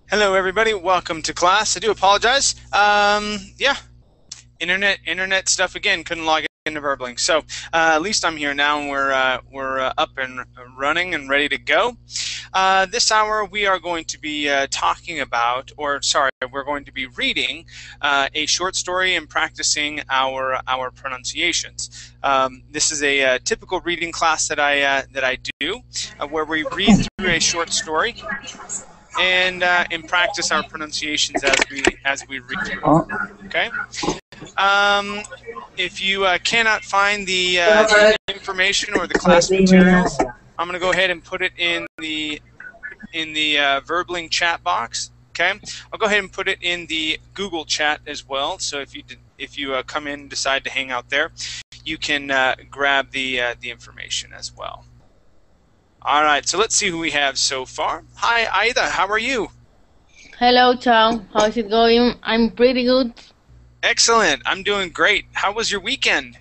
Hello, everybody. Welcome to class. I do apologize. Yeah, internet stuff again. Couldn't log into Verbling. So at least I'm here now, and we're up and running and ready to go. This hour we are going to be talking about, or sorry, we're going to be reading a short story and practicing our pronunciations. This is a typical reading class that I do, where we read through a short story and practice our pronunciations as we read through it. Okay. If you cannot find the information or the class materials, I'm going to go ahead and put it in the Verbling chat box. Okay. I'll go ahead and put it in the Google chat as well. So if you come in and decide to hang out there, you can grab the information as well. All right, so let's see who we have so far. Hi, Aida, how are you? Hello, Chow. How's it going? I'm pretty good. Excellent. I'm doing great. How was your weekend?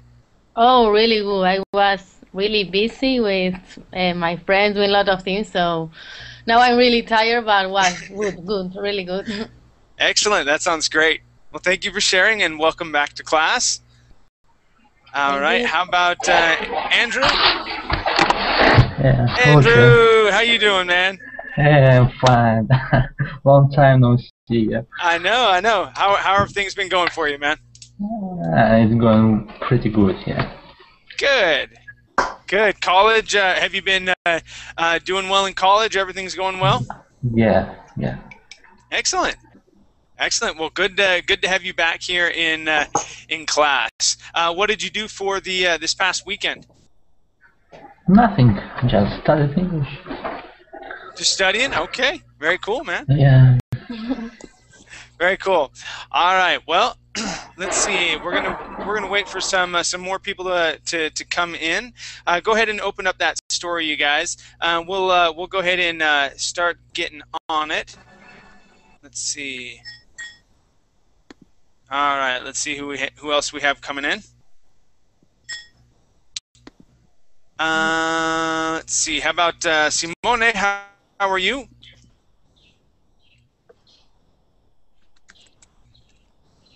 Oh, really good. I was really busy with my friends doing a lot of things, so now I'm really tired, but was good, really good. Excellent. That sounds great. Well, thank you for sharing, and welcome back to class. All right. How about Andrew? Yeah, Andrew, how you doing, man? Hey, I'm fine. Long time no see. I know. How have things been going for you, man? It's going pretty good, yeah. Good. College, have you been doing well in college? Everything's going well? Yeah. Excellent. Well, good to have you back here in class. What did you do for the this past weekend? Nothing, just studied English. Just studying? Okay. Very cool, man. Yeah. Very cool. All right. Well, let's see. We're gonna wait for some more people to come in. Go ahead and open up that story, you guys. We'll go ahead and start getting on it. Let's see. All right. Let's see who else we have coming in. Let's see. How about Simone? How are you?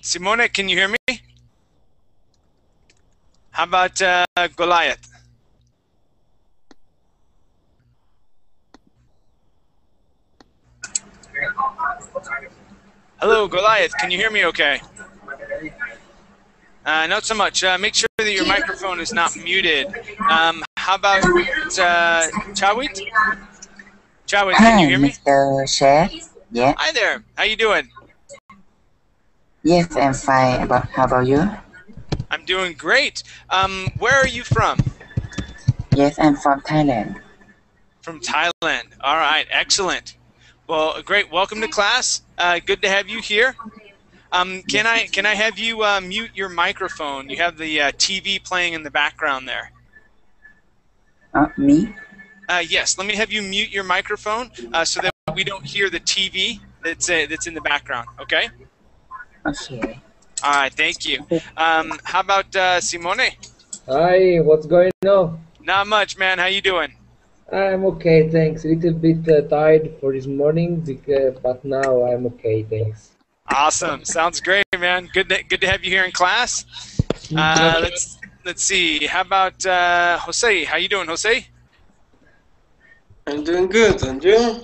Simone, can you hear me? How about Goliath? Hello, Goliath. Can you hear me okay? Not so much. Make sure that your microphone is not muted. How about Chawit? Chawit, can you hear me? Mr. Chef. Yeah. Hi there. How you doing? Yes, I'm fine. How about you? I'm doing great. Where are you from? Yes, I'm from Thailand. From Thailand. All right. Excellent. Well, great. Welcome to class. Good to have you here. Can I have you mute your microphone? You have the TV playing in the background there. Me? Yes. Let me have you mute your microphone so that we don't hear the TV that's in the background. Okay. Okay. All right. Thank you. How about Simone? Hi. What's going on? Not much, man. How you doing? I'm okay, thanks. A little bit tired for this morning, but now I'm okay, thanks. Awesome. Sounds great, man. Good to have you here in class. Let's see. How about Jose? How you doing, Jose? I'm doing good. And you?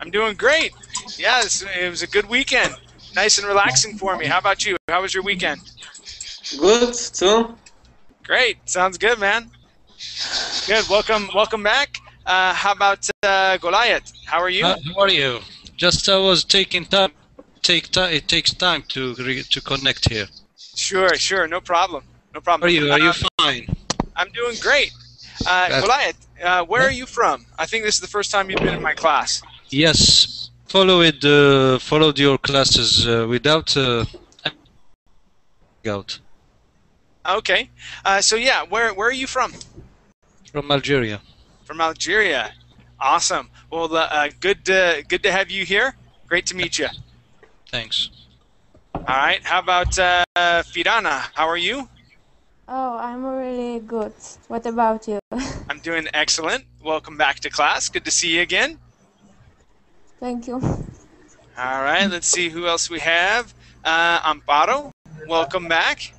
I'm doing great. Yes, it was a good weekend. Nice and relaxing for me. How about you? How was your weekend? Good too. Great. Sounds good, man. Good. Welcome back. How about Goliath? How are you? How are you? Just I was taking time. It takes time to connect here. Sure. No problem. How are you? Are you fine? I'm doing great. Goliath, where are you from? I think this is the first time you've been in my class. Yes. Followed your classes without out. Okay. So yeah, where are you from? From Algeria. From Algeria. Awesome. Well, good to have you here. Great to meet you. Thanks. All All right. How about Firana? How are you? Oh, I'm really good. What about you? I'm doing excellent. Welcome back to class. Good to see you again. Thank you. All right. Let's see who else we have. Amparo, welcome back.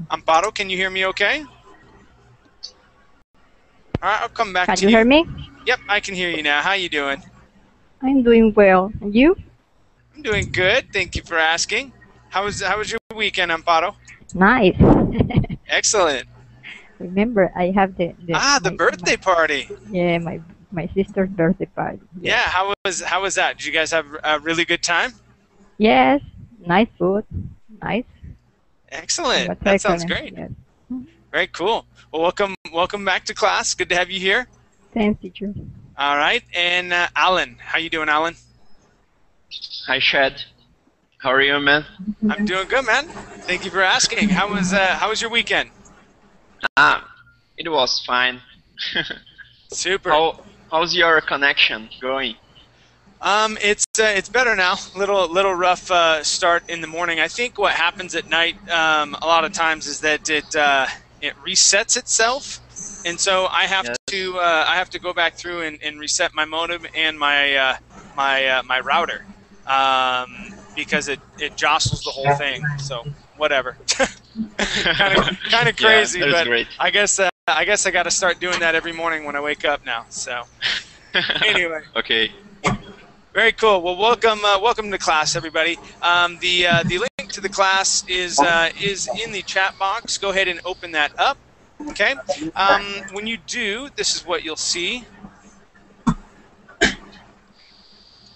Amparo, can you hear me okay? All right, I'll come back to you. Can you hear me? Yep, I can hear you now. How you doing? I'm doing well. And you? I'm doing good. Thank you for asking. How was your weekend, Amparo? Nice. Excellent. Remember, I have the birthday party. Yeah, my sister's birthday party. Yeah. How was that? Did you guys have a really good time? Yes. Nice food. Nice. Excellent. That sounds great. Yes. Very cool. Well, welcome back to class. Good to have you here. Thanks, teacher. All right, and Alan, how you doing, Alan? Hi, Chad. How are you, man? I'm doing good, man. Thank you for asking. How was your weekend? It was fine. Super. How's your connection going? It's better now. Little rough start in the morning. I think what happens at night a lot of times is that it resets itself, and so I have to go back through and reset my modem and my my router because it jostles the whole thing. So whatever. kind of crazy, yeah, but great. I guess I got to start doing that every morning when I wake up now. So anyway. Okay. Very cool. Well, welcome to class, everybody. The link to the class is in the chat box. Go ahead and open that up. Okay. When you do, this is what you'll see.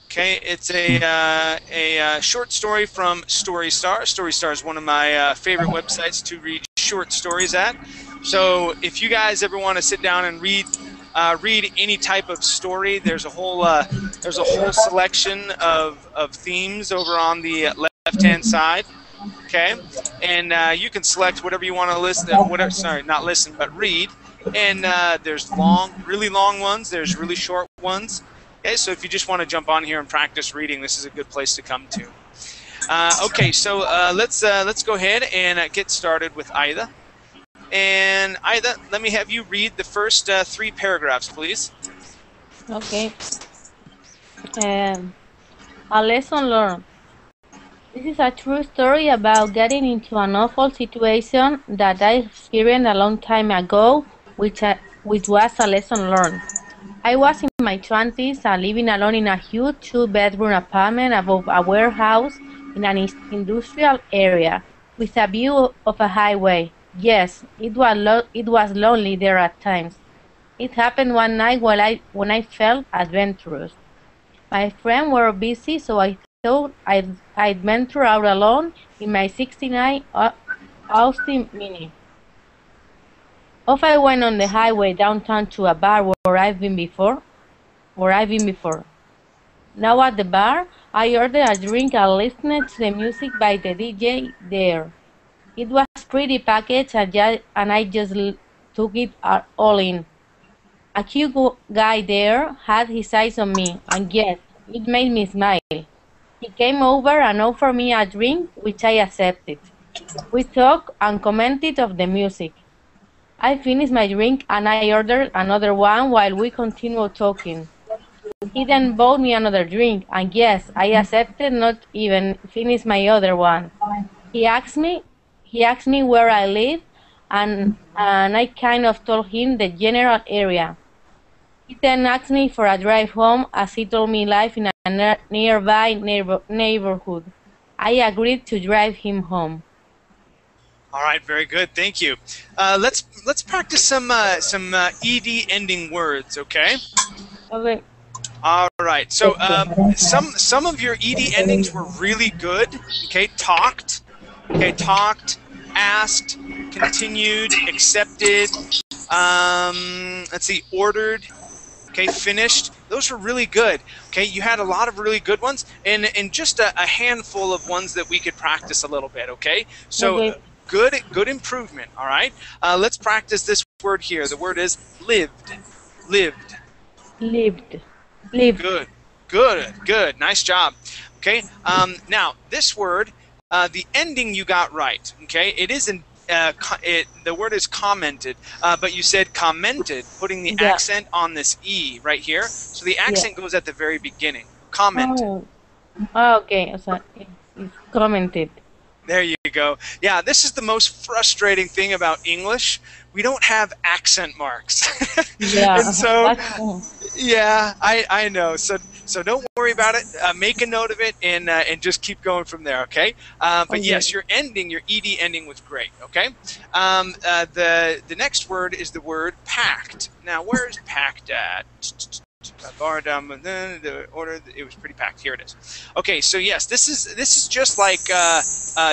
Okay, it's a short story from Storystar. Storystar is one of my favorite websites to read short stories at. So if you guys ever want to sit down and read any type of story, there's a whole selection of themes over on the left-hand side. Okay, and you can select whatever you want to listen. Not listen, but read. And there's really long ones. There's really short ones. Okay, so if you just want to jump on here and practice reading, this is a good place to come to. Okay, so let's go ahead and get started with Aida. And Aida, let me have you read the first 3 paragraphs, please. Okay. A lesson learned. This is a true story about getting into an awful situation that I experienced a long time ago, which was a lesson learned. I was in my 20s and living alone in a huge 2-bedroom apartment above a warehouse in an industrial area with a view of a highway. Yes, it was lonely there at times. It happened one night when I felt adventurous. My friends were busy, so I thought I'd venture out alone in my '69 Austin Mini. Off I went on the highway downtown to a bar where I've been before. Now at the bar, I ordered a drink and listened to the music by the DJ there. It was pretty packaged and I just took it all in. A cute guy there had his eyes on me, and yes, it made me smile. He came over and offered me a drink, which I accepted. We talked and commented on the music. I finished my drink and I ordered another one while we continued talking. He then bought me another drink, and yes, I accepted, not even finished my other one. He asked me where I live, and I kind of told him the general area. He then asked me for a drive home, as he told me life in a nearby neighborhood. I agreed to drive him home. All right, very good. Thank you. Let's practice some ed ending words, okay? Okay. All right. So some of your ed endings were really good. Okay, talked. Okay, talked, asked, continued, accepted. Let's see, ordered. Okay, finished. Those were really good. Okay, you had a lot of really good ones, and just a handful of ones that we could practice a little bit. Okay, so. Okay. Good improvement, all right? Let's practice this word here. The word is lived. Lived. Lived. Lived. Good. Good, good, nice job. Okay, now this word, the ending you got right. Okay, it isn't. The word is commented, but you said commented, putting the Yeah. accent on this E right here. So the accent goes at the very beginning. Commented. Oh. Ah, okay. O sea, it's commented. There you go. Yeah, this is the most frustrating thing about English. We don't have accent marks. Yeah. And so, That's, yeah, I know. So don't worry about it. Make a note of it and just keep going from there. Okay. But okay. yes, your ending, your ed ending was great. Okay. The next word is the word packed. Now, where is packed at? Bar down the order. It was pretty packed. Here it is. Okay. So yes, this is just like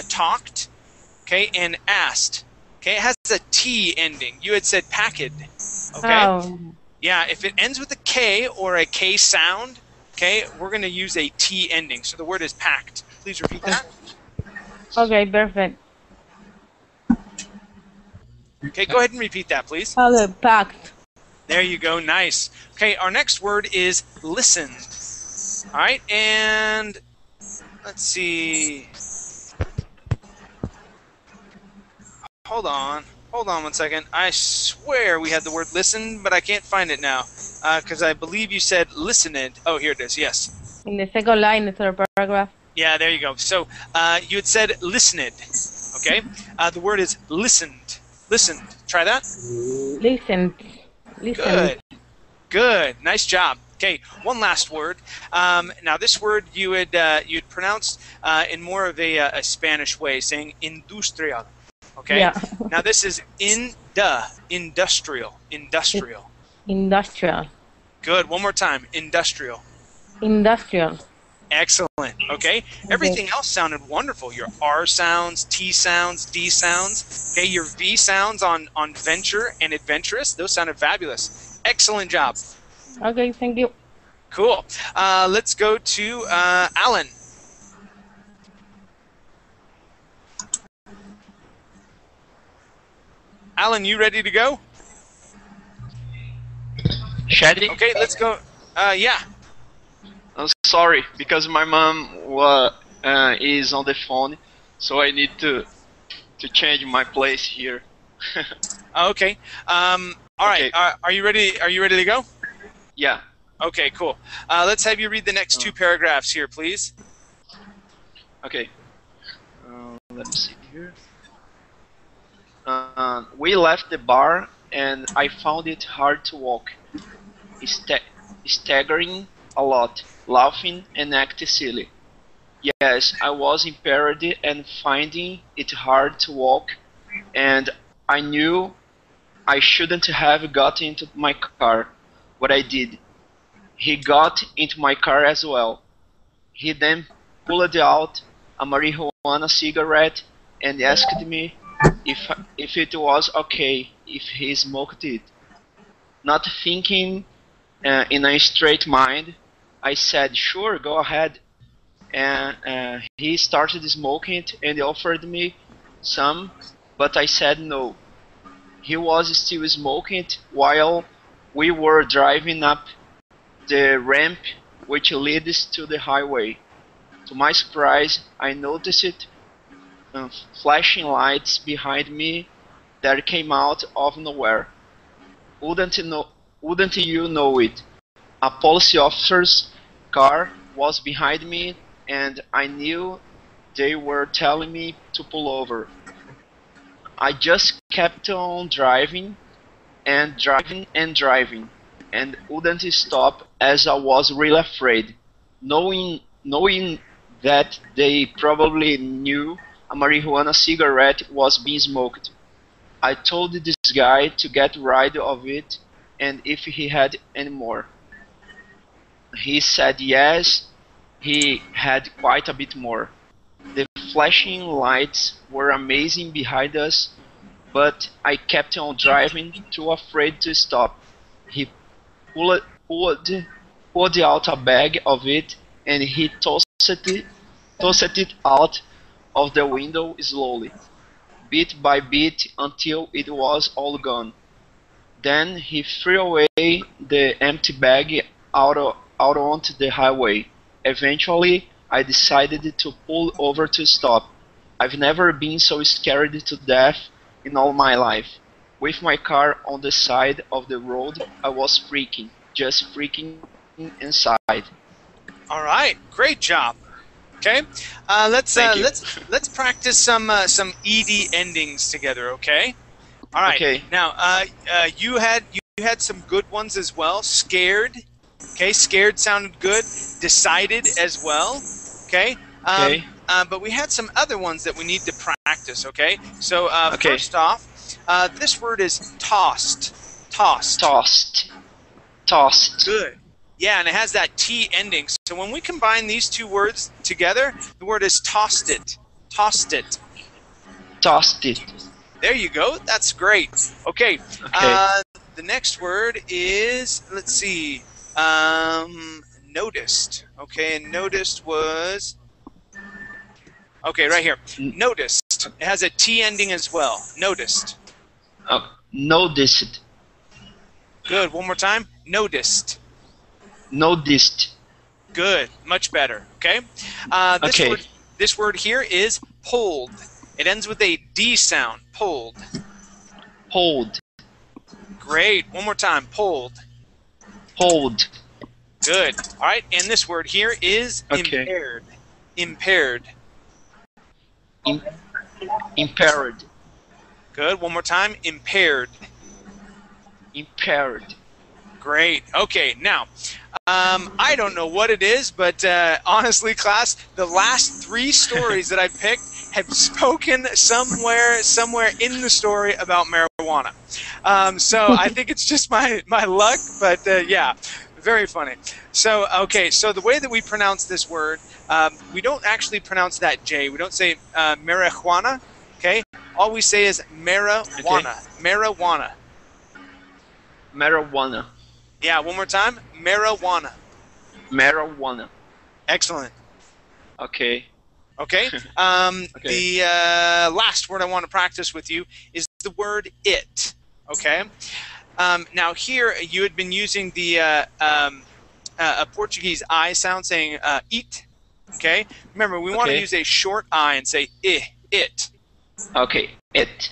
talked. Okay, and asked. Okay, it has a T ending. You had said packed. Okay. Oh. Yeah, if it ends with a K or a K sound, okay, we're going to use a T ending. So the word is packed. Please repeat that. Okay, perfect. Okay, go ahead and repeat that, please. Okay, packed. There you go. Nice. Okay, our next word is listened. All right, and let's see. Hold on 1 second. I swear we had the word listen, but I can't find it now because I believe you said listened. Oh, here it is. Yes. In the second line, the third paragraph. Yeah, there you go. So you had said listened. Okay. The word is listened. Listened. Try that. Listened. Good. Good. Nice job. Okay, one last word. Now this word you'd pronounced in more of a Spanish way, saying industrial. Okay. Yeah. Now this is industrial. Industrial. Industrial. Good. One more time. Industrial. Industrial. Excellent. Okay. Everything else sounded wonderful. Your R sounds, T sounds, D sounds. Okay. Your V sounds on venture and adventurous. Those sounded fabulous. Excellent job. Okay. Thank you. Cool. Let's go to Alan. Alan, you ready to go? Shady? Okay, let's go. Yeah. I'm sorry, because my mom is on the phone, so I need to change my place here. Okay. All right. Okay. Are you ready? Are you ready to go? Yeah. Okay. Cool. Let's have you read the next 2 paragraphs here, please. Okay. Let me see here. We left the bar, and I found it hard to walk, staggering a lot, laughing and acting silly. Yes, I was impaired and finding it hard to walk, and I knew I shouldn't have got into my car. What I did. He got into my car as well. He then pulled out a marijuana cigarette and asked me if it was okay if he smoked it. Not thinking in a straight mind, I said, sure, go ahead. And he started smoking it and offered me some, but I said no. He was still smoking it while we were driving up the ramp which leads to the highway. To my surprise, I noticed flashing lights behind me that came out of nowhere. Wouldn't you know it? A police officer's car was behind me, and I knew they were telling me to pull over. I just kept on driving and driving and driving, and wouldn't stop as I was really afraid, knowing that they probably knew a marijuana cigarette was being smoked. I told this guy to get rid of it and if he had any more. He said yes, he had quite a bit more. The flashing lights were amazing behind us, but I kept on driving, too afraid to stop. He pulled out a bag of it and he tossed it out of the window slowly, bit by bit until it was all gone. Then he threw away the empty bag out out onto the highway. Eventually, I decided to pull over to stop. I've never been so scared to death in all my life. With my car on the side of the road, I was freaking, just freaking inside. All right, great job. Okay, let's practice some ed endings together. Okay. All right. Okay. Now, you had some good ones as well. Scared. Okay, scared sounded good. Decided as well. Okay. Okay. But we had some other ones that we need to practice. Okay. So Okay. first off, this word is tossed. Tossed. Tossed. Tossed. Good. Yeah, and it has that T ending. So when we combine these two words together, the word is tossed it. Tossed it. Tossed it. There you go. That's great. Okay. The next word is, let's see, noticed. Okay, and noticed was, okay, right here. Noticed. It has a T ending as well. Noticed. Noticed. Good. One more time. Noticed. Noticed. Good. Much better. Okay. This word here is pulled. It ends with a D sound. Pulled. Pulled. Great. One more time. Pulled. Pulled. Good. All right. And this word here is impaired. Impaired. Impaired. Good. One more time. Impaired. Impaired. Great. Okay. Now, I don't know what it is, but honestly, class, the last 3 stories that I picked have spoken somewhere in the story about marijuana. So I think it's just my luck, but yeah, very funny. So, okay, so the way that we pronounce this word, we don't actually pronounce that J. We don't say marijuana, okay? All we say is marijuana. Okay. Marijuana. Marijuana. Yeah, one more time. Marijuana. Marijuana. Excellent. Okay. Okay. The last word I want to practice with you is the word it. Okay. Now here you had been using the a Portuguese I sound, saying eat. Okay. Remember, we want to use a short I and say it. Okay. It.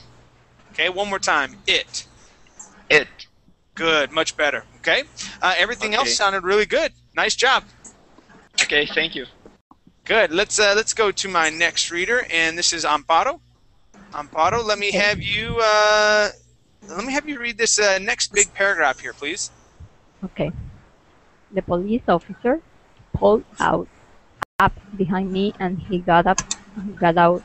Okay. One more time. It. It. Good. Much better. Okay. Everything else sounded really good. Nice job. Okay. Thank you. Good. Let's go to my next reader, and this is Amparo. Amparo, let me have you read this next big paragraph here, please. Okay. The police officer pulled up behind me, and he got out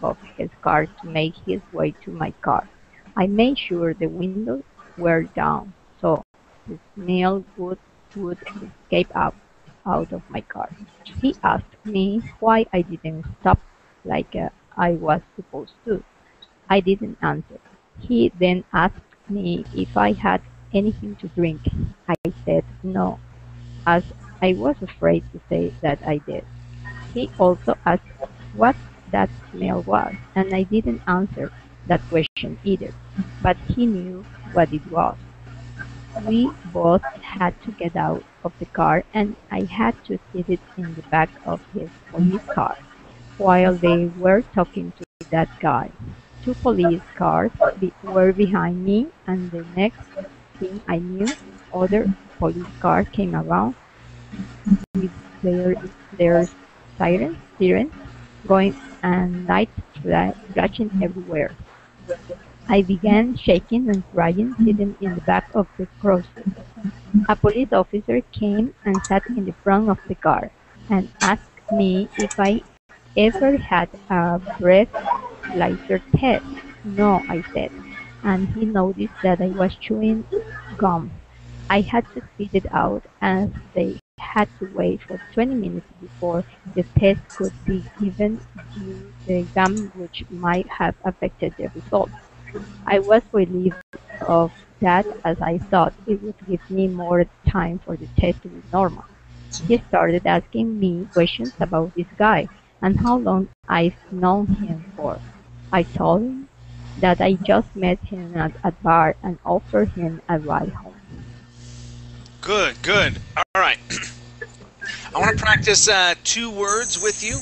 of his car to make his way to my car. I made sure the windows were down so the smell would escape out of my car. He asked me why I didn't stop like I was supposed to. I didn't answer. He then asked me if I had anything to drink. I said no, as I was afraid to say that I did. He also asked what that smell was, and I didn't answer that question either, but he knew what it was. We both had to get out of the car, and I had to sit in the back of his police car while they were talking to that guy. 2 police cars were behind me, and the next thing I knew, other police cars came around with their sirens going and lights flashing everywhere. I began shaking and crying, sitting in the back of the cruiser. A police officer came and sat in the front of the car and asked me if I ever had a breathalyzer test. No, I said, and he noticed that I was chewing gum. I had to spit it out, as they had to wait for 20 minutes before the test could be given due to the gum, which might have affected the results. I was relieved of that, as I thought it would give me more time for the test to be normal. He started asking me questions about this guy and how long I've known him for. I told him that I just met him at a bar and offered him a ride home. Good. All right. I want to practice 2 words with you.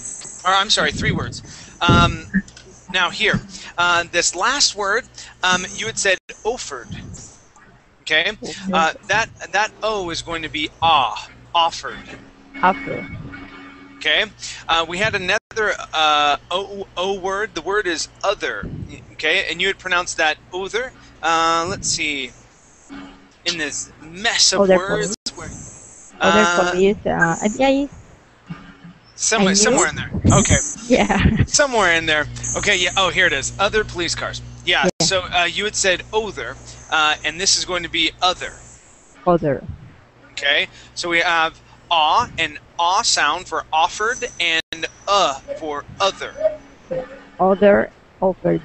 Or I'm sorry, 3 words. Now here, this last word, you had said offered. Okay, that O is going to be offered. Offer. Okay, we had another O word. The word is other. Okay, and you had pronounced that other. Let's see. In this mess of Other words, Other police. Yeah, somewhere in there. Okay. Yeah. Somewhere in there. Okay, yeah. Oh, here it is. Other police cars. Yeah. So you had said other, and this is going to be other. Other. Okay. So we have and sound for offered, and for other. Other, offered.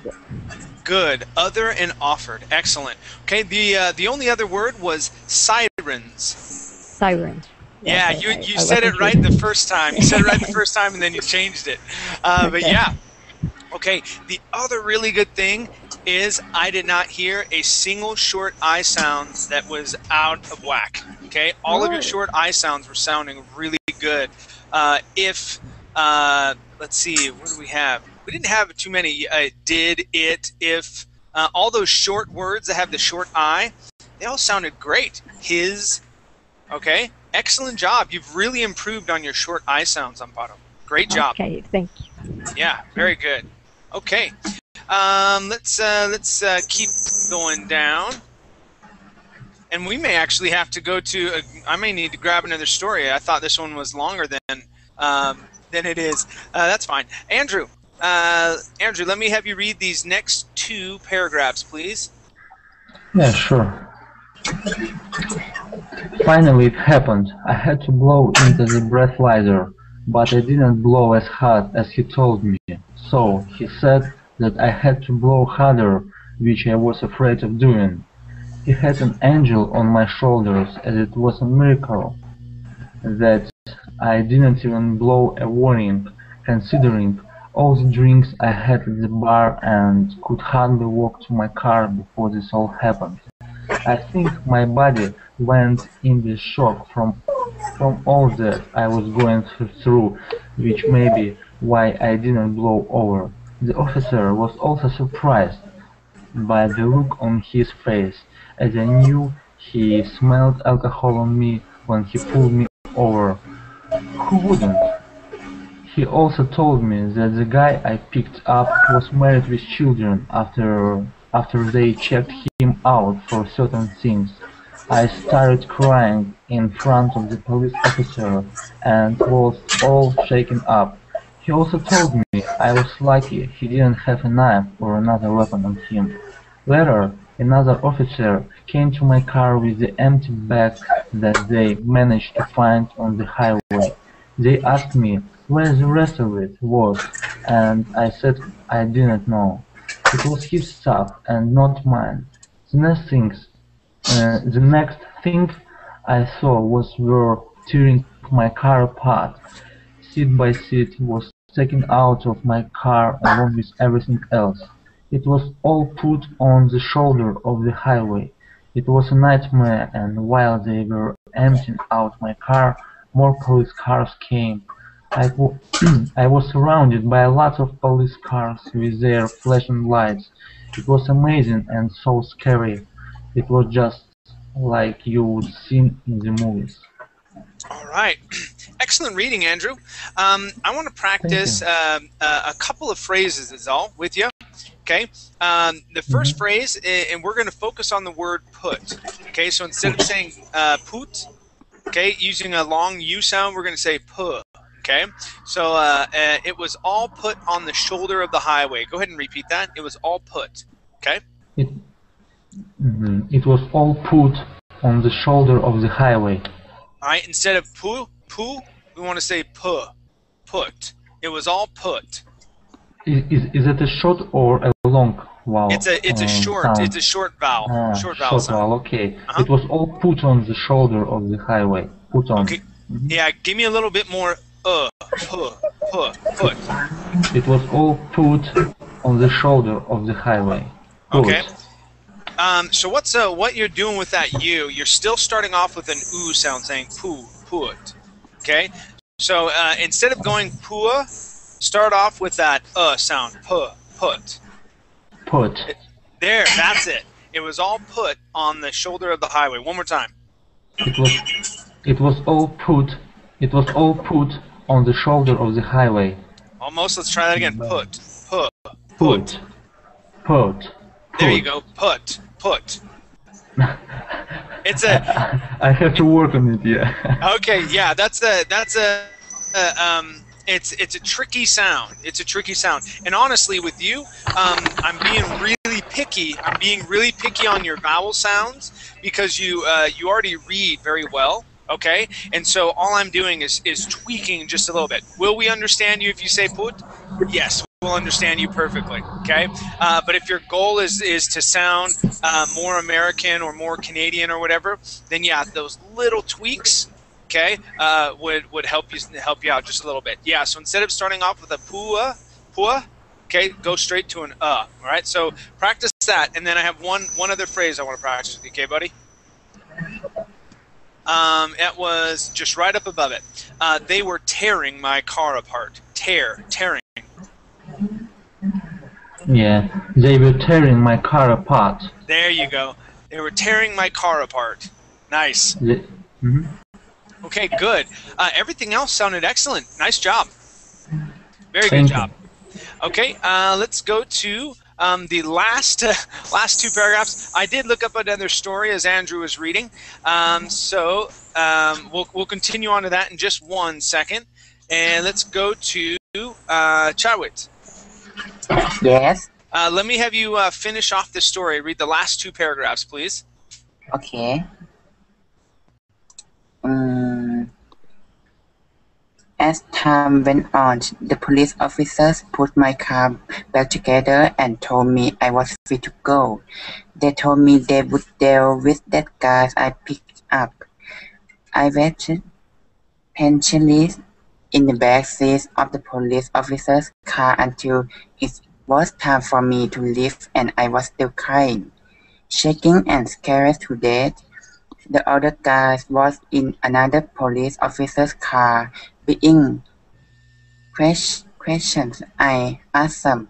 Good. Other and offered. Excellent. Okay. The only other word was sirens. Sirens. Yeah, you said it right the first time. You said it right the first time, and then you changed it. But yeah. Okay, the other really good thing is I did not hear a single short I sound that was out of whack. Okay, all of your short I sounds were sounding really good. Let's see, what do we have? We didn't have too many. Did, it, if. All those short words that have the short I, they all sounded great. His. Okay, excellent job. You've really improved on your short I sounds, Amparo. Great job. Okay, thank you. Yeah, very good. Okay, let's keep going down, and we may actually have to go to. I may need to grab another story. I thought this one was longer than it is. That's fine. Andrew, let me have you read these next 2 paragraphs, please. Yeah, sure. Finally it happened. I had to blow into the breathalyzer, but I didn't blow as hard as he told me. So he said that I had to blow harder, which I was afraid of doing. He had an angel on my shoulders, and it was a miracle that I didn't even blow a warning, considering all the drinks I had at the bar and could hardly walk to my car before this all happened. I think my body went into shock from all that I was going through, which may be why I didn't blow over. The officer was also surprised by the look on his face, as I knew he smelled alcohol on me when he pulled me over. Who wouldn't? He also told me that the guy I picked up was married with children after they checked him out for certain things. I started crying in front of the police officer and was all shaken up. He also told me I was lucky he didn't have a knife or another weapon on him. Later, another officer came to my car with the empty bag that they managed to find on the highway. They asked me where the rest of it was, and I said I didn't know. It was his stuff and not mine. The next thing I saw was were tearing my car apart. Seat by seat was taken out of my car along with everything else. It was all put on the shoulder of the highway. It was a nightmare, and while they were emptying out my car, more police cars came. I was surrounded by a lot of police cars with their flashing lights. It was amazing and so scary. It was just like you would see in the movies. All right. Excellent reading, Andrew. I want to practice a couple of phrases is all with you. Okay. The first phrase, and we're going to focus on the word put. Okay. So instead of saying put, okay, using a long U sound, we're going to say put. Okay. So it was all put on the shoulder of the highway. Go ahead and repeat that. It was all put. Okay. It was all put on the shoulder of the highway. All right. Instead of put, we want to say put. It was all put. Is it a short or a long vowel? It's a short. Sound? It's a short vowel. Short vowel sound. Vowel. Okay. It was all put on the shoulder of the highway. Put on. Okay. Yeah. Give me a little bit more. Put. It was all put on the shoulder of the highway. Put. Okay. So what you're doing with that U? You're still starting off with an oo sound, saying put. Okay, so instead of going pua, start off with that sound. Put. Put. There, that's it. It was all put on the shoulder of the highway. One more time. It was all put on the shoulder of the highway. Almost. Let's try that again. Put. There you go. Put. It's a. I have to work on it. Yeah. Okay. Yeah. It's a tricky sound. It's a tricky sound. And honestly, with you, I'm being really picky. I'm being really picky on your vowel sounds because you already read very well. Okay, and so all I'm doing is tweaking just a little bit. Will we understand you if you say put? Yes, we'll understand you perfectly. Okay, but if your goal is to sound more American or more Canadian or whatever, then yeah, those little tweaks, okay, would help you out just a little bit. Yeah, so instead of starting off with a pua, okay, go straight to an All right, so practice that, and then I have one other phrase I want to practice with you, okay, buddy? It was just right up above it. They were tearing my car apart. Tearing. Yeah, they were tearing my car apart. There you go. They were tearing my car apart. Nice. Okay, good. Everything else sounded excellent. Nice job. Very good job. Okay, let's go to the last two paragraphs. I did look up another story as Andrew was reading, so we'll continue on to that in just 1 second, and let's go to Chawit. Yes. Let me have you finish off the story. Read the last 2 paragraphs, please. Okay. As time went on, the police officers put my car back together and told me I was free to go. They told me they would deal with that guy I picked up. I waited patiently in the back seat of the police officer's car until it was time for me to leave, and I was still crying, shaking and scared to death. The other guy was in another police officer's car, being questioned. I asked them.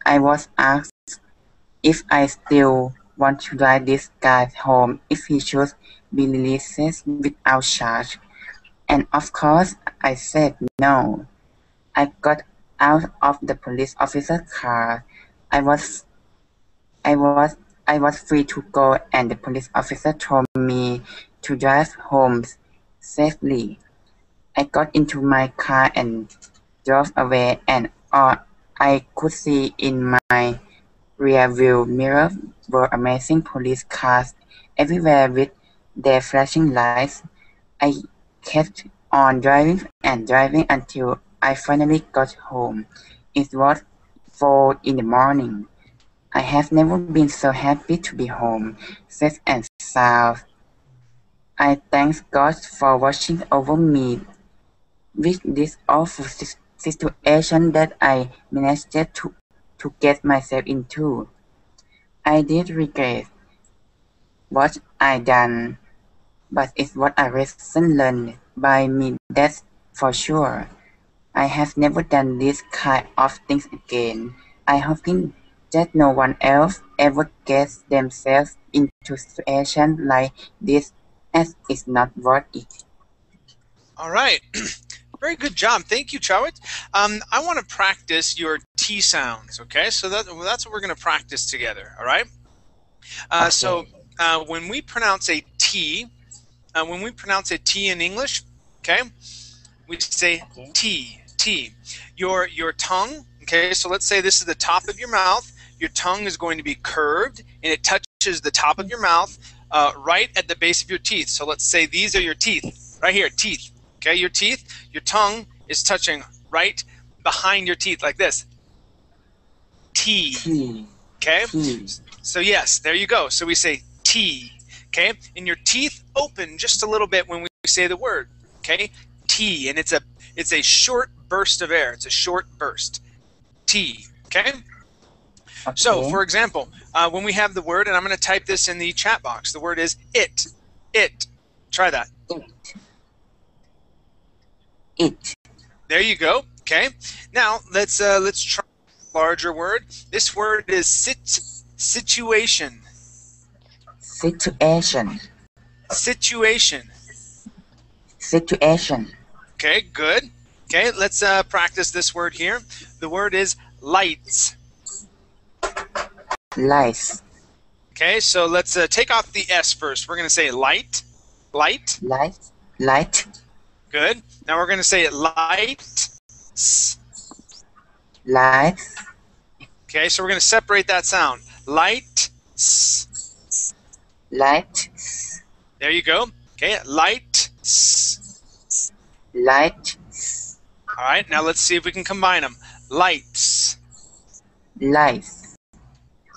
I was asked if I still want to drive this guy home if he should be released without charge. And of course, I said no. I got out of the police officer's car. I was free to go, and the police officer told me to drive home safely. I got into my car and drove away, and all I could see in my rearview mirror were amazing police cars everywhere with their flashing lights. I kept on driving and driving until I finally got home. It was 4 in the morning. I have never been so happy to be home, safe and sound. I thank God for watching over me with this awful situation that I managed to get myself into. I did regret what I done, but it's what a lesson learned by me, that's for sure. I have never done this kind of things again. I hoping that no one else ever gets themselves into situations like this, as it's not worth it. All right. Very good job. Thank you, Chawit. I want to practice your T sounds, okay? So that's what we're going to practice together, all right? Okay. So when we pronounce a T in English, okay, we say T. Your tongue, okay, so let's say this is the top of your mouth. Your tongue is going to be curved, and it touches the top of your mouth right at the base of your teeth. So let's say these are your teeth, right here, teeth. Okay, your teeth, your tongue is touching right behind your teeth like this. T. Okay? So yes, there you go. So we say T. Okay? And your teeth open just a little bit when we say the word. Okay? T. And it's a short burst of air. It's a short burst. T. Okay? So, for example, when we have the word, and I'm going to type this in the chat box, the word is it. It. Try that. It. There you go. Okay. Now let's try a larger word. This word is situation. Situation. Situation. Situation. Okay, good. Okay, let's practice this word here. The word is lights. Lights. Okay, so let's take off the S first. We're going to say light. Light. Light. Light. Good. Now we're going to say light. Lights. Okay, so we're going to separate that sound. Light. Light. There you go. Okay, light. Light. All right, now let's see if we can combine them. Lights. Lights.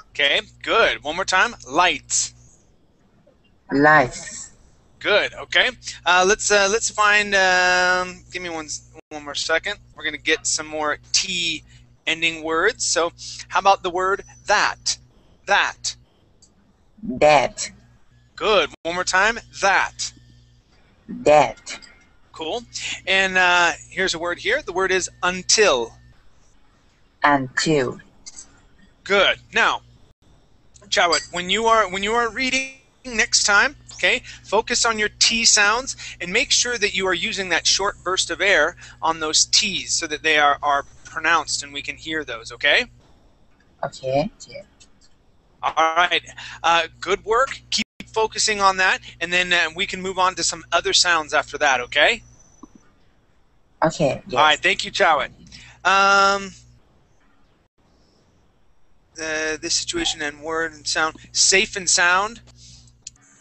Okay, good. One more time. Lights. Lights. Good. Okay. Let's find. Give me one more second. We're gonna get some more T ending words. So, how about the word that? That. That. Good. One more time. That. That. Cool. And here's a word here. The word is until. Until. Good. Now, Chawat, when you are reading next time, okay, focus on your T sounds and make sure that you are using that short burst of air on those T's so that they are pronounced and we can hear those, okay? Okay. All right. Good work. Keep focusing on that, and then we can move on to some other sounds after that, okay? Okay. Yes. All right. Thank you, Chawat. This situation and word and sound. Safe and sound.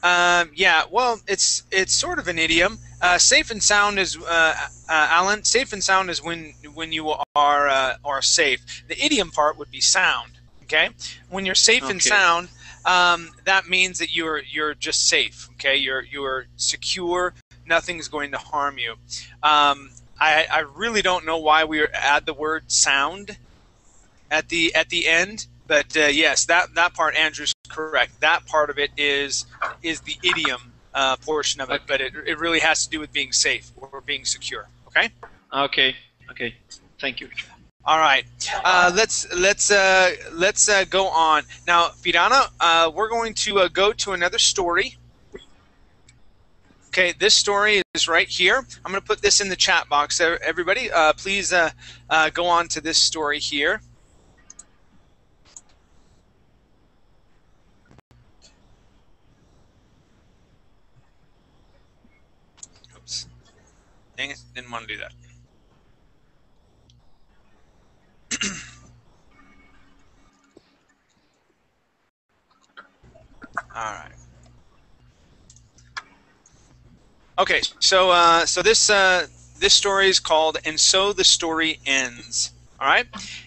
Yeah, well, it's sort of an idiom. Safe and sound is Alan. Safe and sound is when you are safe. The idiom part would be sound. Okay, when you're safe and sound, that means that you're just safe. Okay, you're secure. Nothing's going to harm you. I really don't know why we add the word sound at the end. But yes, that part, Andrew's correct. That part of it is the idiom portion of it, but it really has to do with being safe or being secure. Okay. Okay. Thank you. All right. Let's go on now, Firana. We're going to go to another story. Okay, this story is right here. I'm going to put this in the chat box. Everybody, please go on to this story here. Dang it, didn't want to do that. All right. Okay, so this story is called "And So the Story Ends." All right,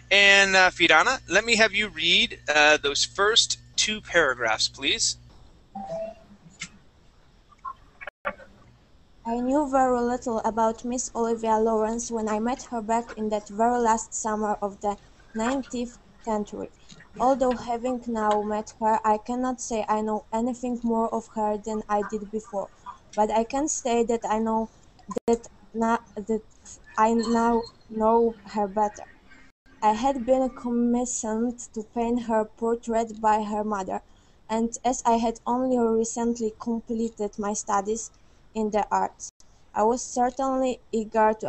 and Firana, let me have you read those first two paragraphs, please. I knew very little about Miss Olivia Lawrence when I met her back in that very last summer of the 19th century. Although having now met her, I cannot say I know anything more of her than I did before, but I can say that I know that I now know her better. I had been commissioned to paint her portrait by her mother, and as I had only recently completed my studies in the arts, I was certainly eager to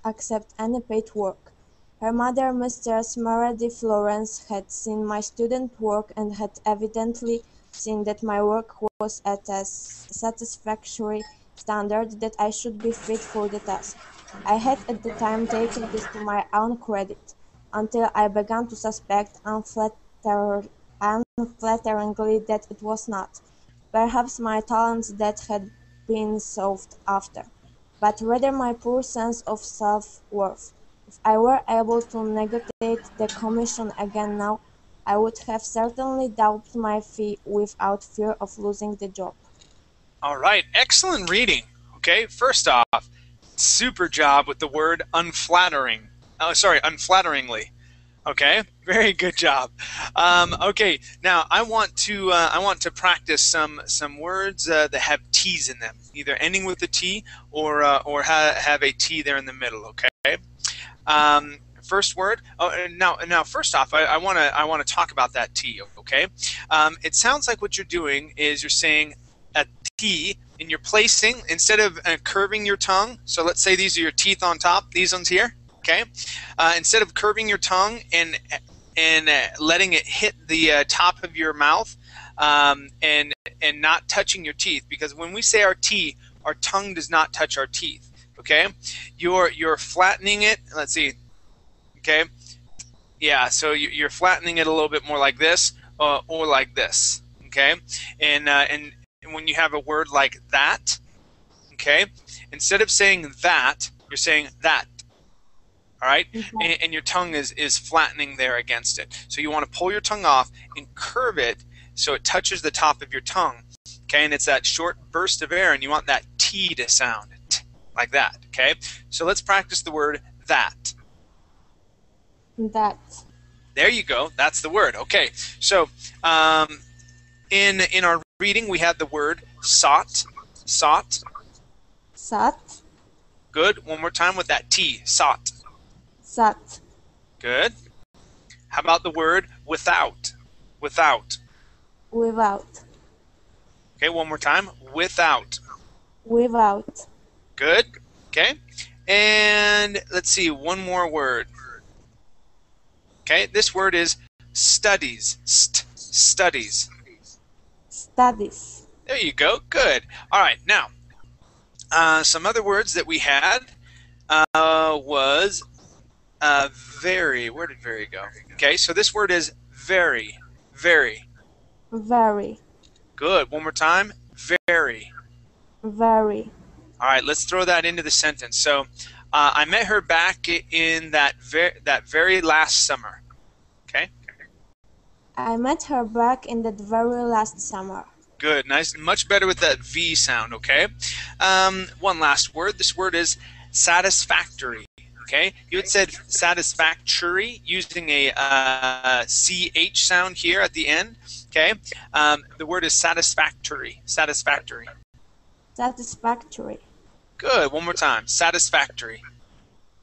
accept any paid work. Her mother, Mistress Meredith Lawrence, had seen my student work and had evidently seen that my work was at a satisfactory standard that I should be fit for the task. I had at the time taken this to my own credit, until I began to suspect unflatteringly that it was not. Perhaps my talents that had been sought after, but rather my poor sense of self-worth. If I were able to negotiate the commission again now, I would have certainly doubled my fee without fear of losing the job. All right, excellent reading. Okay, first off, super job with the word unflattering. Oh, sorry, unflatteringly. Okay, very good job. Okay, now I want to practice some words that have T's in them, either ending with a T or have a T there in the middle. Okay. First word. Oh, now, first off, I want to talk about that T. Okay. It sounds like what you're doing is you're saying a T, and you're placing instead of curving your tongue. So let's say these are your teeth on top. These ones here. Okay. Instead of curving your tongue and letting it hit the top of your mouth and not touching your teeth, because when we say our T, our tongue does not touch our teeth. Okay. You're flattening it. Let's see. Okay, yeah, so you're flattening it a little bit more like this or like this, okay? And when you have a word like that, okay, instead of saying that, you're saying that, all right? And your tongue is flattening there against it. So you want to pull your tongue off and curve it so it touches the top of your tongue, okay? And it's that short burst of air, and you want that T to sound like that, okay? So let's practice the word that. That. There you go. That's the word. Okay. So in our reading, we had the word sought. Sought. Sought. Good. One more time with that T. Sought. Sought. Good. How about the word without? Without. Without. Okay. One more time. Without. Without. Good. Okay. And let's see. One more word. Okay, this word is studies. Studies. Studies. There you go. Good. All right. Now, some other words that we had was very. Where did very go? Okay, so this word is very. Very. Very. Good. One more time. Very. Very. All right. Let's throw that into the sentence. So, I met her back in that very last summer. Okay. I met her back in that very last summer. Good. Nice. Much better with that V sound. Okay. One last word. This word is satisfactory. Okay. You had said satisfactory using a CH sound here at the end. Okay. The word is satisfactory. Satisfactory. Satisfactory. Good. One more time. Satisfactory.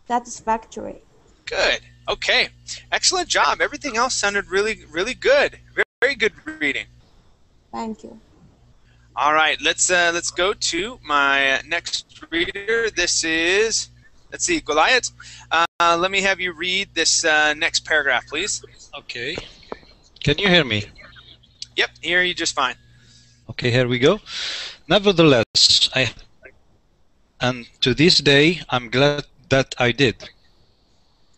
Satisfactory. Good. Okay. Excellent job. Everything else sounded really, really good. Very, very good reading. Thank you. All right. Let's go to my next reader. This is, let's see, Goliath. Let me have you read this next paragraph, please. Okay. Can you hear me? Yep. Hear you just fine. Okay. Here we go. Nevertheless, and to this day, I'm glad that I did.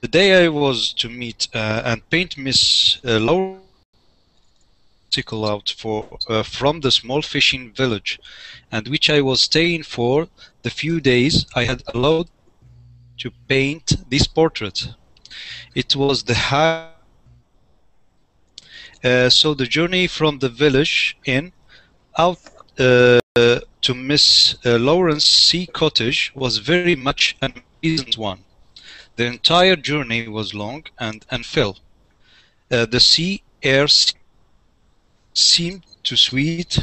The day I was to meet and paint Miss Laura out from the small fishing village, and which I was staying for the few days I had allowed to paint this portrait. It was the high. So the journey from the village inn out to Miss Lawrence Sea Cottage was very much an unpleasant one. The entire journey was long and unfilled. The sea air seemed to sweat.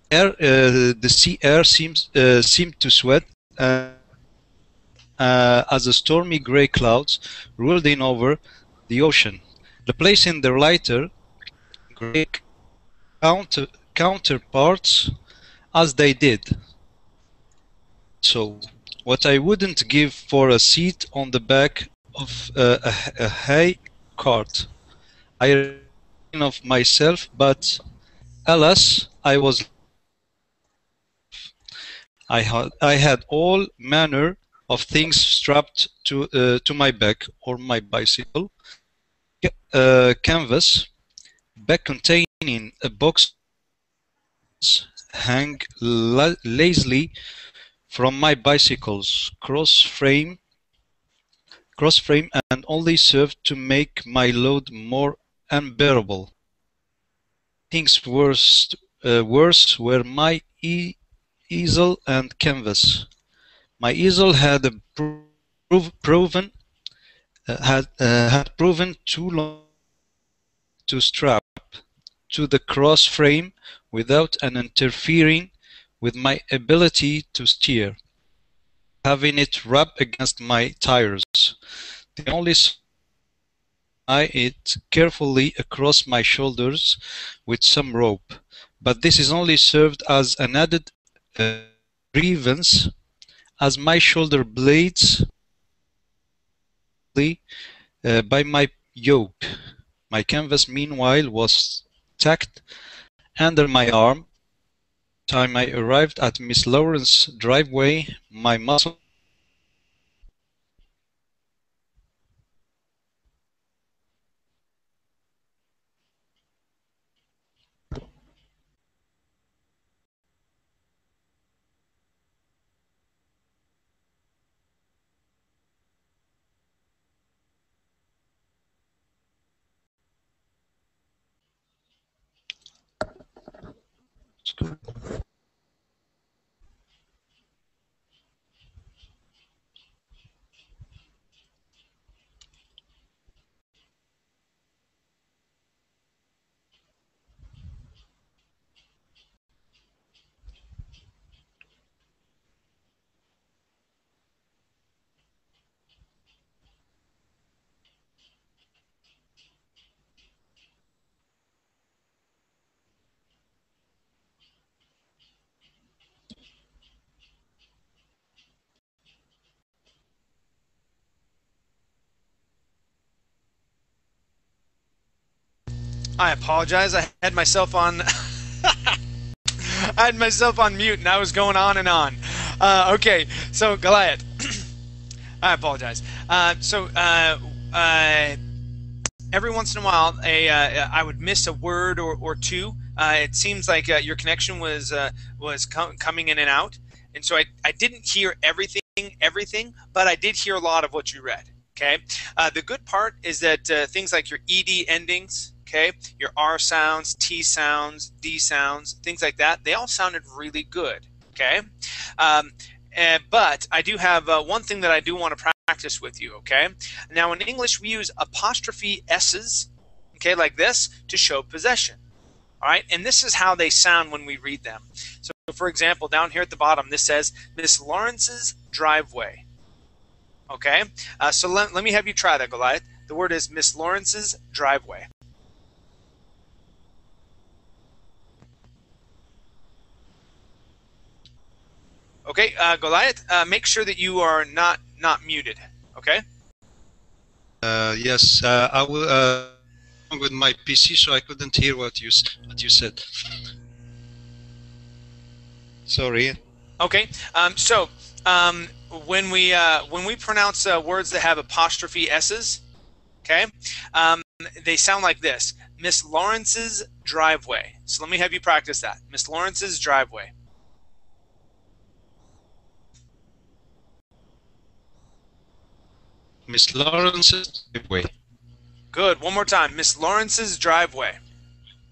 The sea air seemed to sweat as the stormy grey clouds rolled in over the ocean, replacing their lighter grey counterparts as they did. So, what I wouldn't give for a seat on the back of a hay cart. I ran of myself, but alas, I had all manner of things strapped to my back or my bicycle, canvas, bag containing a box hang lazily from my bicycle's cross frame and only served to make my load more unbearable. Things worse were my easel and canvas. My easel had proven had proven too long to strap to the cross frame without an interfering with my ability to steer, having it rub against my tires. The only tie it carefully across my shoulders with some rope, but this is only served as an added grievance, as my shoulder blades by my yoke. My canvas, meanwhile, was tacked under my arm. By the time I arrived at Miss Lawrence's driveway, my muscle. I apologize. I had myself on. I had myself on mute, and I was going on and on. Okay, so Goliath. I apologize. Every once in a while, I would miss a word or two. It seems like your connection was coming in and out, and so I didn't hear everything, but I did hear a lot of what you read. Okay. The good part is that things like your ed endings, okay, your R sounds, T sounds, D sounds, things like that, they all sounded really good. Okay. But I do have one thing that I do want to practice with you. Okay. Now in English we use apostrophe S's, okay, like this, to show possession. All right, and this is how they sound when we read them. So for example, down here at the bottom, this says Miss Lawrence's driveway. Okay, so let me have you try that, Goliath. The word is Miss Lawrence's driveway. Okay, Goliath, make sure that you are not muted. Okay. Yes, I will. With my PC, so I couldn't hear what you said. Sorry. Okay. When we pronounce words that have apostrophe S's, okay, they sound like this: Miss Lawrence's driveway. So let me have you practice that. Miss Lawrence's driveway. Miss Lawrence's driveway. Good. One more time. Miss Lawrence's driveway.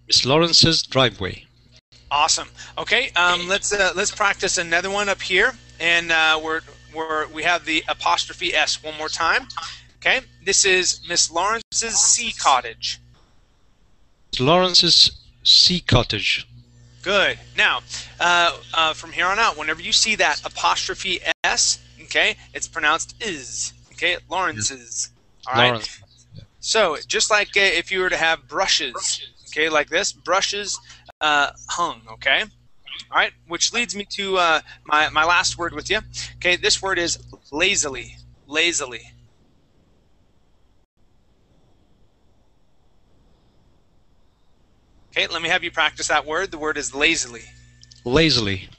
Miss Lawrence's driveway. Awesome. Okay. Let's practice another one up here, and we have the apostrophe S one more time. Okay. This is Miss Lawrence's sea cottage. Miss Lawrence's sea cottage. Good. Now, from here on out, whenever you see that apostrophe S, okay, it's pronounced is. Okay, Lawrence's. All right. Lawrence. So just like if you were to have brushes, okay, like this, brushes hung, okay? All right, which leads me to my last word with you. Okay, this word is lazily, lazily. Okay, let me have you practice that word. The word is lazily. Lazily.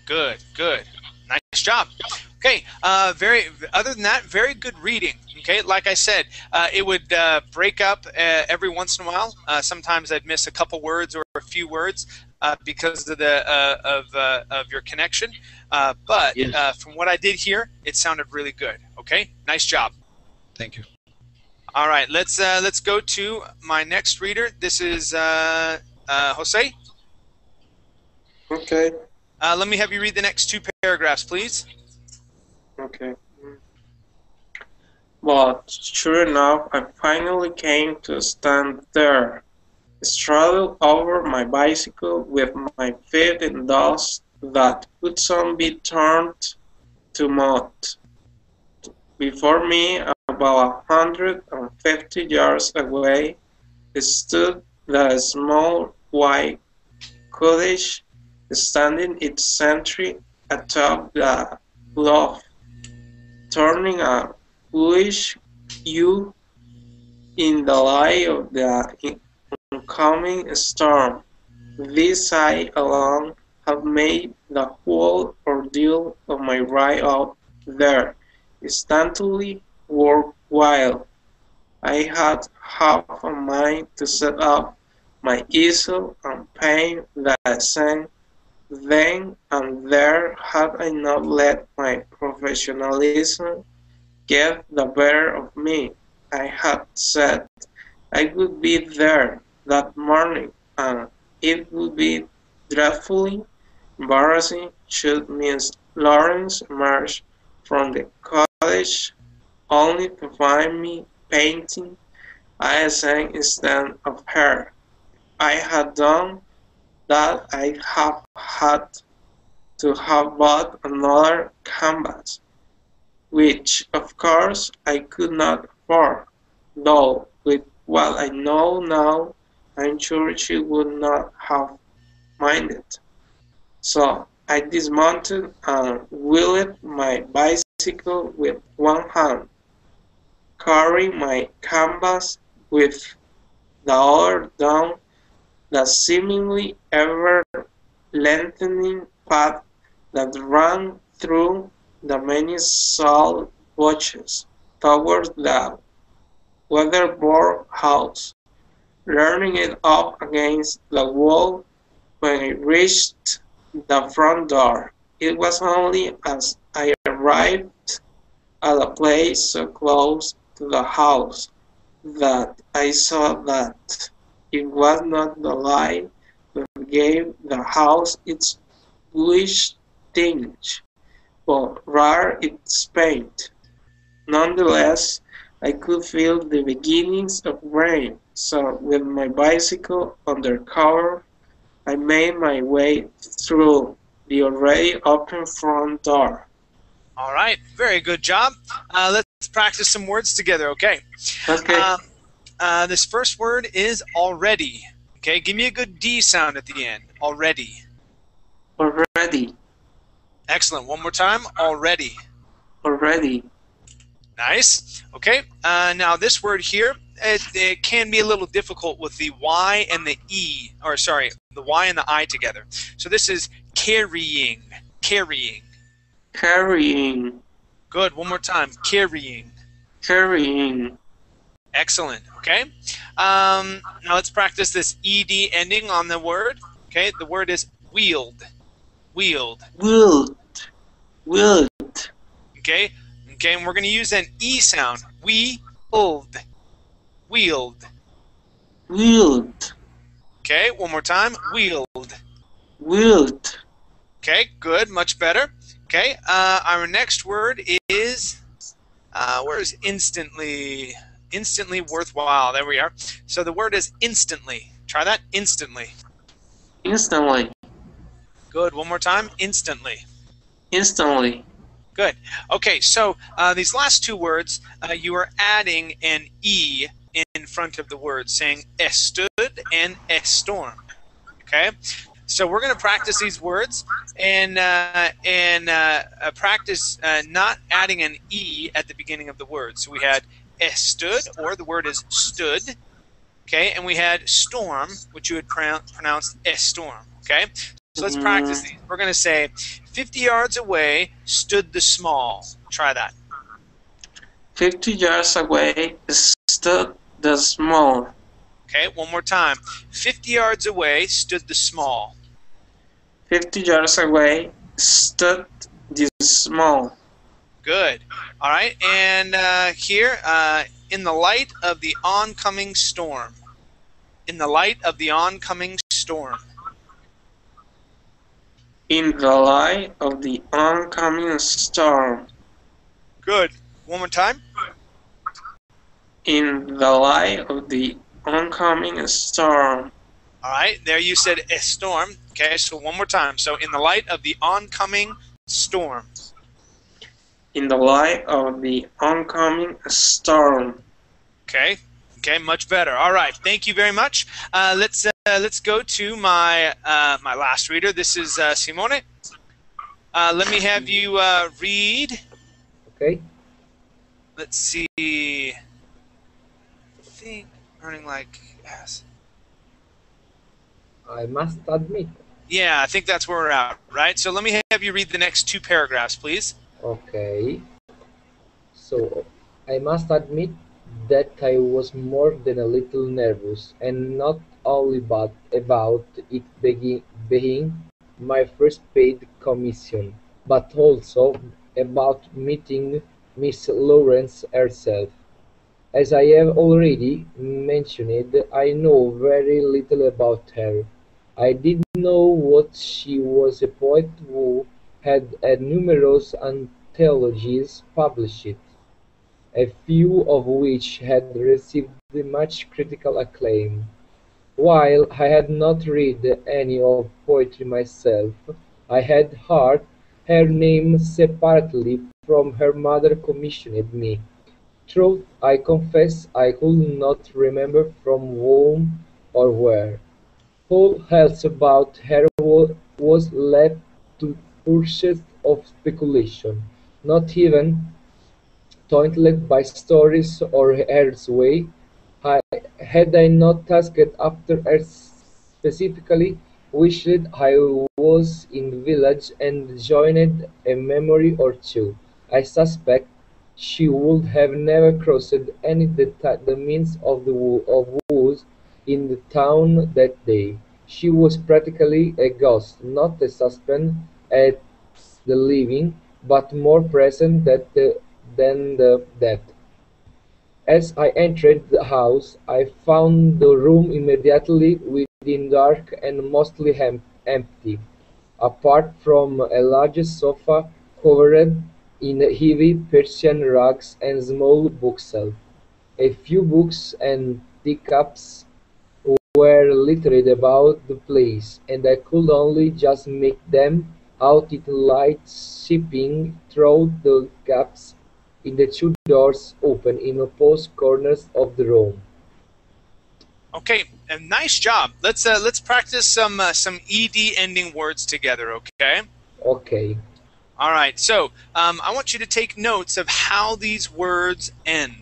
Good, good. Nice job. Okay, other than that, very good reading. Okay, like I said, it would break up every once in a while. Sometimes I'd miss a couple words or a few words because of of your connection. But yes. From what I did here, it sounded really good. Okay, nice job. Thank you. All right, let's go to my next reader. This is Jose. Okay. Let me have you read the next two paragraphs, please. Okay. but sure enough I finally came to stand there, straddled over my bicycle with my feet in dust that could soon be turned to mud. Before me, about 150 yards away, stood the small white cottage, standing its sentry atop the bluff, turning a bluish hue in the light of the oncoming storm. This sight alone had made the whole ordeal of my ride up there instantly worthwhile. I had half a mind to set up my easel and paint the scene then and there had I not let my professionalism get the better of me. I had said I would be there that morning, and it would be dreadfully embarrassing should Miss Lawrence emerge from the cottage only to find me painting I sang instead of her. I had done that I have had to have bought another canvas, which of course I could not afford, though with what I know now I'm sure she would not have minded. So I dismounted and wheeled my bicycle with one hand, carrying my canvas with the other down the seemingly ever-lengthening path that ran through the many salt bushes towards the weatherboard house, leaning it up against the wall when I reached the front door. It was only as I arrived at a place so close to the house that I saw that it was not the light that gave the house its bluish tinge, but rather its paint. Nonetheless, I could feel the beginnings of rain, so with my bicycle under cover, I made my way through the already open front door. All right, very good job. Let's practice some words together, okay? Okay. This first word is already. Okay, give me a good D sound at the end. Already. Already. Excellent. One more time. Already. Already. Nice. Okay. Now this word here, it can be a little difficult with the Y and the E, or sorry, the Y and the I together. So this is carrying. Carrying. Carrying. Good. One more time. Carrying. Carrying. Excellent. Okay. Now let's practice this ed ending on the word. Okay. The word is wheeled. Wheeled. Wheeled. Wheeled. Okay. Okay. And we're going to use an E sound. Wheeled. Wheeled. Wheeled. Okay. One more time. Wheeled. Wheeled. Okay. Good. Much better. Okay. Our next word is where is instantly? Instantly worthwhile. There we are. So the word is instantly. Try that. Instantly. Instantly. Good. One more time. Instantly. Instantly. Good. Okay, so these last two words, you are adding an E in front of the word, saying stood and storm. Okay? So we're going to practice these words and practice not adding an E at the beginning of the word. So we had stood, or the word is stood, okay, and we had storm, which you had pronounced storm, okay? So let's practice these. We're going to say, 50 yards away stood the small. Try that. 50 yards away stood the small. Okay, one more time. 50 yards away stood the small. 50 yards away stood the small. Good. All right, and here, in the light of the oncoming storm. In the light of the oncoming storm. In the light of the oncoming storm. Good. One more time. In the light of the oncoming storm. All right, there you said a storm. Okay, so one more time. So in the light of the oncoming storm. In the light of the oncoming storm. Okay, okay, much better. All right, thank you very much. Let's go to my my last reader. This is Simone. Let me have you read. Okay. Let's see. I think earning like yes. I must admit. Yeah, I think that's where we're at, right? So let me have you read the next two paragraphs, please. Okay. So, I must admit that I was more than a little nervous, and not only about it being my first paid commission, but also about meeting Miss Lawrence herself. As I have already mentioned, I know very little about her. I did know what she was a poet who had had numerous anthologies published, a few of which had received much critical acclaim. While I had not read any of poetry myself, I had heard her name separately from her mother commissioned me. Truth I confess I could not remember from whom or where. All else about her was left to pursuit of speculation, not even tainted by stories or Earth's way. Had I not asked after Earth specifically, wished I was in the village and joined a memory or two, I suspect she would have never crossed any the means of woods in the town that day. She was practically a ghost, not a suspect at the living, but more present than the dead. As I entered the house, I found the room immediately within dark and mostly empty, apart from a large sofa covered in heavy Persian rugs and small bookshelf. A few books and teacups were littered about the place, and I could only just make them out in the light seeping through the gaps in the two doors open in opposite corners of the room. Okay, and nice job. Let's practice some ed ending words together. Okay. Okay. All right. So I want you to take notes of how these words end.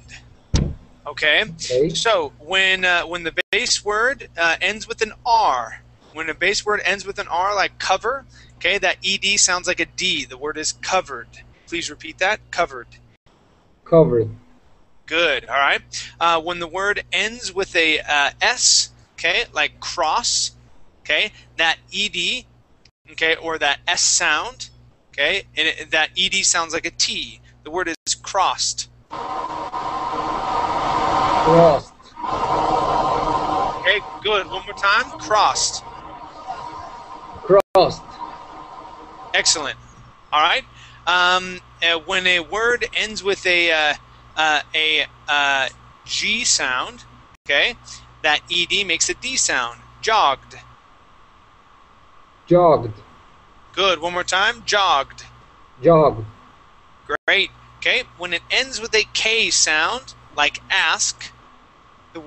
Okay. Okay. So when the base word ends with an R, when a base word ends with an R, like cover, okay, that ed sounds like a D. The word is covered. Please repeat that. Covered. Covered. Good. All right. When the word ends with a S, okay, like cross, okay, that ed, okay, or that S sound, okay, and that ed sounds like a T. The word is crossed. Crossed. Okay, good. One more time. Crossed. Crossed. Excellent. All right. When a word ends with a G sound, okay, that ed makes a D sound. Jogged. Jogged. Good. One more time. Jogged. Jogged. Great. Okay. When it ends with a K sound, like ask, the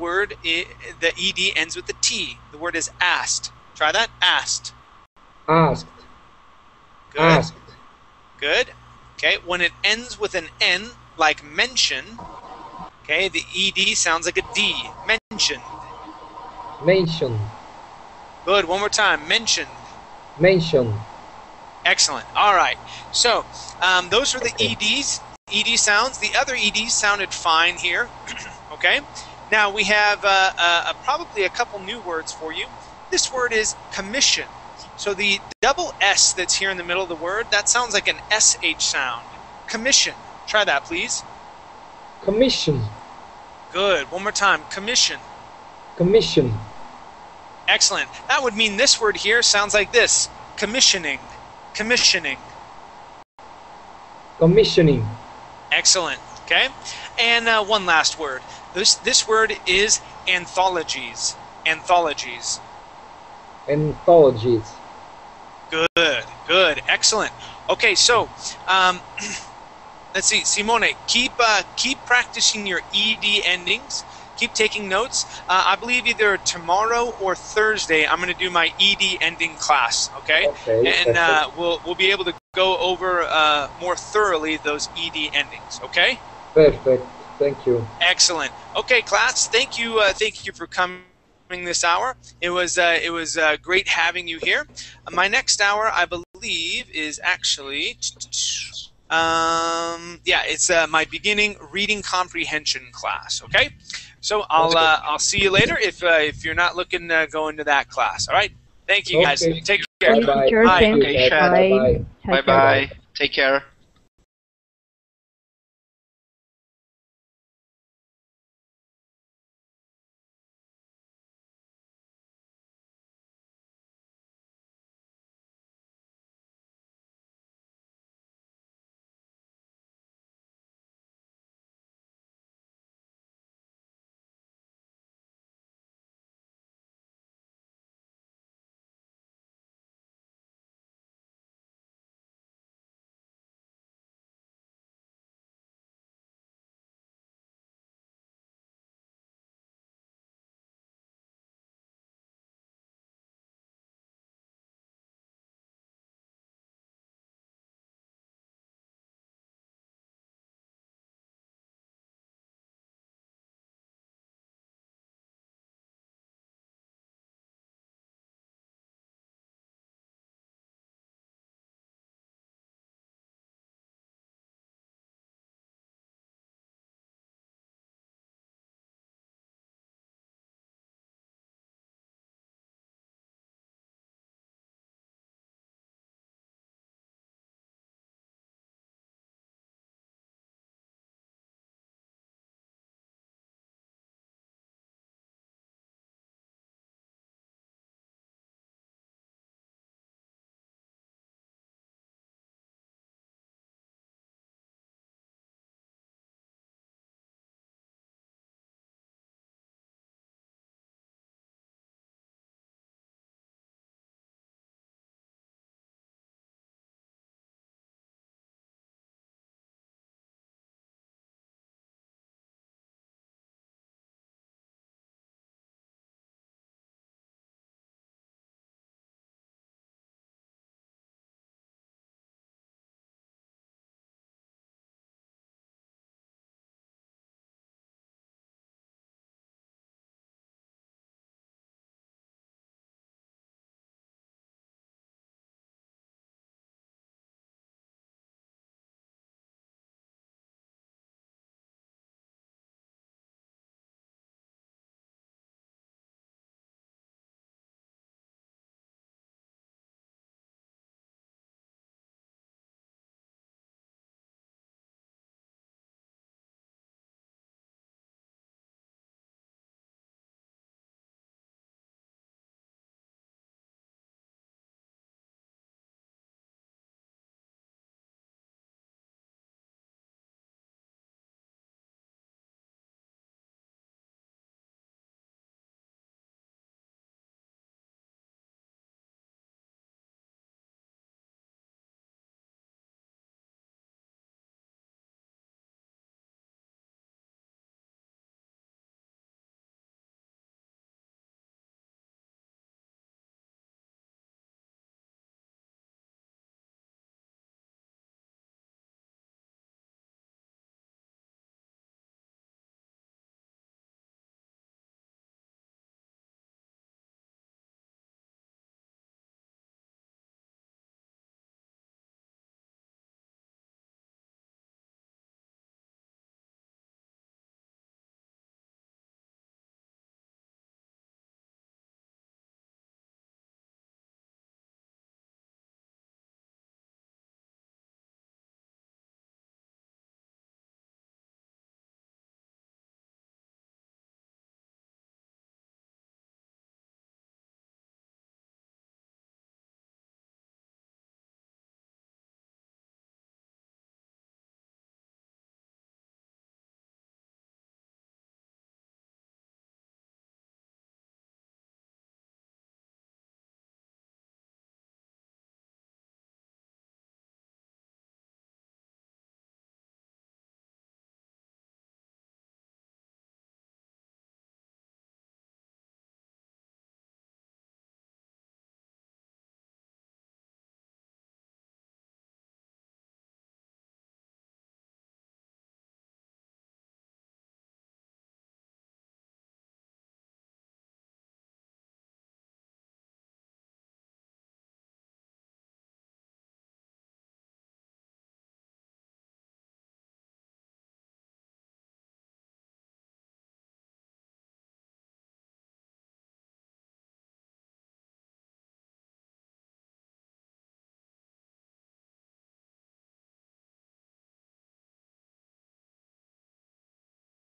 ed ends with a T. The word is asked. Try that. Asked. Asked. Good. Asked. Good. Okay. When it ends with an N, like mention, okay, the ed sounds like a D. Mentioned. Mentioned. Good. One more time. Mentioned. Mentioned. Excellent. All right. So those are the eds, ed sounds. The other eds sounded fine here. Okay. Now we have probably a couple new words for you. This word is commission. So the double S that's here in the middle of the word, that sounds like an SH sound. Commission. Try that, please. Commission. Good. One more time. Commission. Commission. Excellent. That would mean this word here sounds like this. Commissioning. Commissioning. Commissioning. Excellent. Okay. And one last word. This word is anthologies. Anthologies. Anthologies. Good, excellent. Okay, so let's see, Simone, keep practicing your ed endings. Keep taking notes. I believe either tomorrow or Thursday I'm going to do my ed ending class. Okay, and we'll be able to go over more thoroughly those ed endings. Okay. Perfect. Thank you. Excellent. Okay, class. Thank you for coming this hour. It was great having you here. My next hour, I believe, is actually it's my beginning reading comprehension class. Okay, so I'll see you later if you're not looking to go into that class. All right. Thank you guys. Take care. Bye bye. Okay, Chad. Bye. Bye bye. Take care.